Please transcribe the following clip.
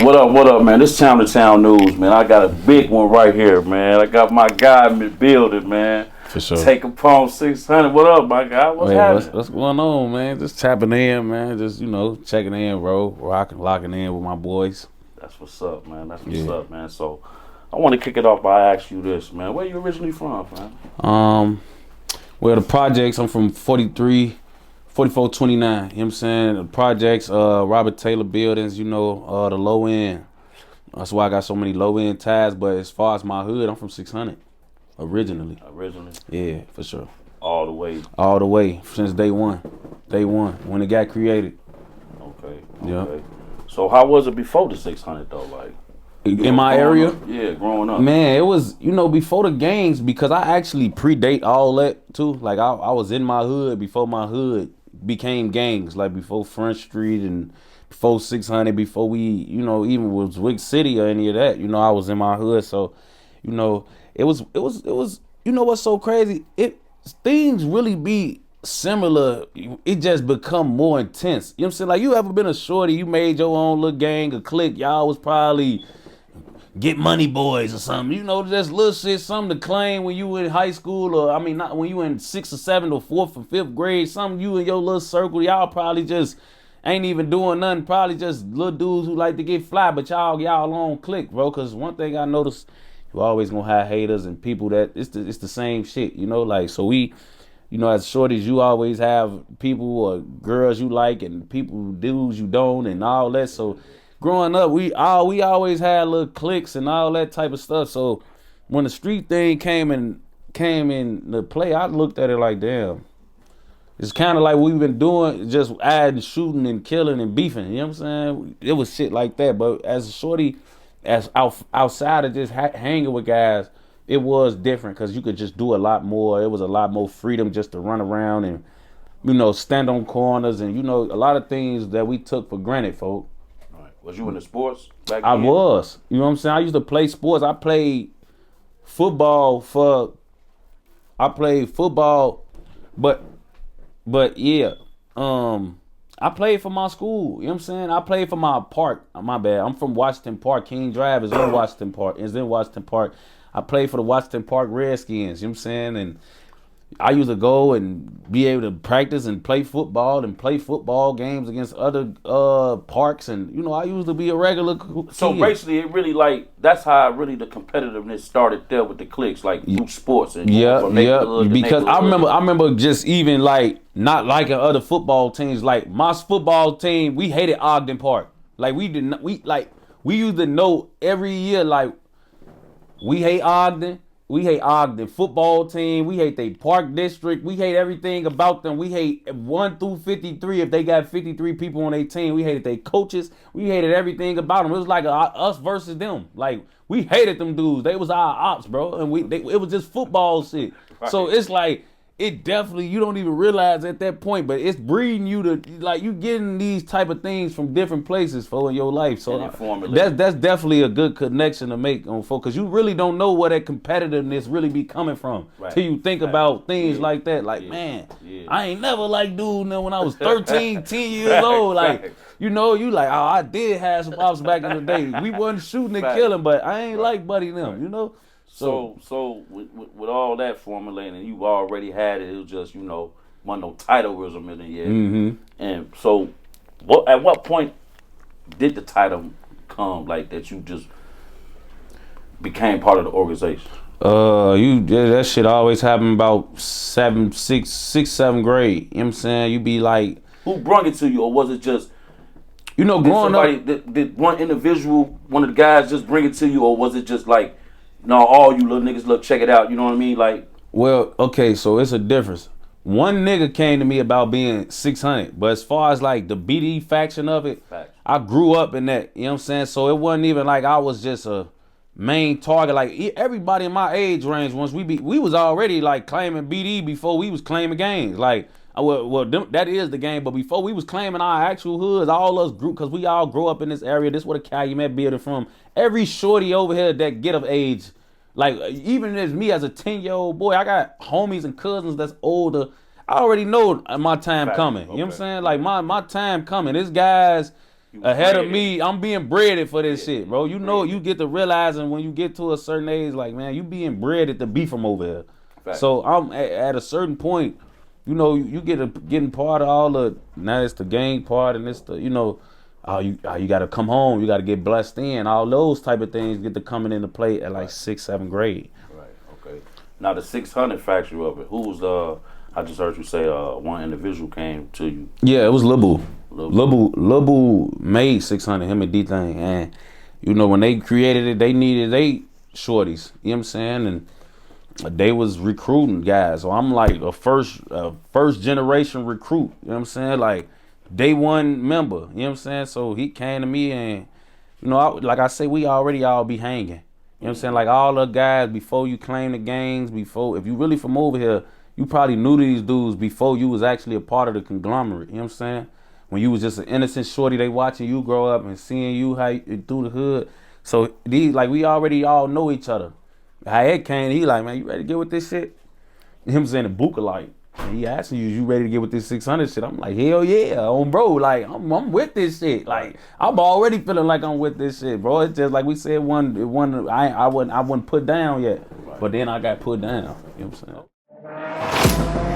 What up, man? This Town to Town News, man. I got a big one right here, man. I got my guy in the building, man. For sure. Tay Capone 600. What up, my guy? What's happening? What's going on, man? Just tapping in, man. Just, checking in, bro. Locking in with my boys. That's what's up, man. That's what's up, man. So, I want to kick it off by asking you this, man. Where you originally from, man? Well, the projects, I'm from 4429, you know what I'm saying? The projects, Robert Taylor buildings, the low end. That's why I got so many low end ties, but as far as my hood, I'm from 600 originally. Yeah, for sure. All the way? All the way, since day one, when it got created. Okay. Yeah. So how was it before the 600 though, like? In my area? Yeah, growing up. Man, it was, before the gangs, because I actually predate all that too. Like I was in my hood before my hood became gangs, like before Front Street and before 600, before we, even was Wick City or any of that, I was in my hood. So, it was, what's so crazy? Things really be similar. It just become more intense. You know what I'm saying? Like, you ever been a shorty, you made your own little gang, a clique, y'all was probably Get Money Boys or something, just little shit, something to claim when you were in high school, or not when you were in 6th or 7th or 4th or 5th grade, something you in your little circle, y'all probably just ain't even doing nothing, probably just little dudes who like to get fly, but y'all on click, bro, because one thing I noticed, you always gonna have haters and people that, it's the same shit, like, so we, as shorties, you always have people or girls you like and people, dudes you don't and all that, so growing up, we always had little cliques and all that type of stuff. So when the street thing came in the play, I looked at it like, damn, it's kind of like we've been doing, just adding shooting and killing and beefing. You know what I'm saying? It was shit like that. But as a shorty, as outside of just hanging with guys, it was different because you could just do a lot more. It was a lot more freedom just to run around and stand on corners and a lot of things that we took for granted, folks. Was you in the sports back then? I was. You know what I'm saying? I used to play sports. I played football, but yeah. I played for my school. You know what I'm saying? I played for my park. My bad. I'm from Washington Park. King Drive is in Washington Park. It's in Washington Park. I played for the Washington Park Redskins. You know what I'm saying? And I used to go and be able to practice and play football games against other parks, and I used to be a regular kid. So basically, it really that's how really the competitiveness started there with the cliques, like through sports and because I remember just even like not liking other football teams. Like my football team, we hated Ogden Park. Like we used to know every year like we hate Ogden. We hate Ogden football team. We hate their park district. We hate everything about them. We hate 1 through 53. If they got 53 people on their team, we hated their coaches. We hated everything about them. It was like us versus them. Like, we hated them dudes. They was our ops, bro. And it was just football shit. Right. So it's like, it definitely, you don't even realize at that point, but it's breeding you to, like, you getting these type of things from different places for in your life. So that's definitely a good connection to make on folks, because you really don't know where that competitiveness really be coming from till you think about things like that. Like, man, I ain't never liked dude when I was 13, 10 years old. Like, you like, oh, I did have some ops back in the day. We wasn't shooting and killing, but I ain't like buddy them, So with all that formulating, you already had it. It was just wasn't no titleism in it yet. Mm-hmm. And so, at what point did the title come? Like that, you just became part of the organization. That shit always happened about 6th, 7th grade. You know what I'm saying? You be like, who brought it to you, or was it just growing up? Did one individual, one of the guys, just bring it to you, or was it just like? No, all you little niggas, look, check it out. You know what I mean? Like, well, okay, so it's a difference. One nigga came to me about being 600, but as far as like the BD faction of it, I grew up in that. You know what I'm saying? So it wasn't even like I was just a main target. Like everybody in my age range, once we was already like claiming BD before we was claiming gangs. Like, that is the game, but before we was claiming our actual hoods, all us group, because we all grow up in this area. This is where the Calumet building from. Every shorty over here that get of age, like even as me as a 10-year-old boy, I got homies and cousins that's older. I already know my time coming. You know what I'm saying? Like my time coming. This guys ahead of me. I'm being breaded for this shit, bro. You know, you get to realizing when you get to a certain age, like, man, you being breaded to be from over here. Fact. So I'm at a certain point, you know, you getting part of all the, now it's the gang part and it's the, you know, you got to come home, you got to get blessed in. All those type of things get to coming into play at like 6th, 7th grade. Right. Okay. Now the 600 factory of it. Who was I just heard you say one individual came to you. Yeah, it was Lil Boo. Lil Boo made 600. Him and D Thing, and you know when they created it, they needed 8 shorties. You know what I'm saying? And they was recruiting guys. So I'm like a first generation recruit. You know what I'm saying? Like day one member. You know what I'm saying? So he came to me and, you know, like I say, we already all be hanging. You know what I'm saying? Like all the guys, before you claim the gangs, before, if you really from over here, you probably knew these dudes before you was actually a part of the conglomerate. You know what I'm saying? When you was just an innocent shorty, they watching you grow up and seeing you through the hood. So these, like, we already all know each other. How Ed came, he like, man, you ready to get with this shit? Him saying the Buka like, and he asking you ready to get with this 600 shit? I'm like, hell yeah, bro, like I'm with this shit. Like I'm already feeling like I'm with this shit, bro. It's just like we said, I wasn't put down yet, but then I got put down. You know what I'm saying?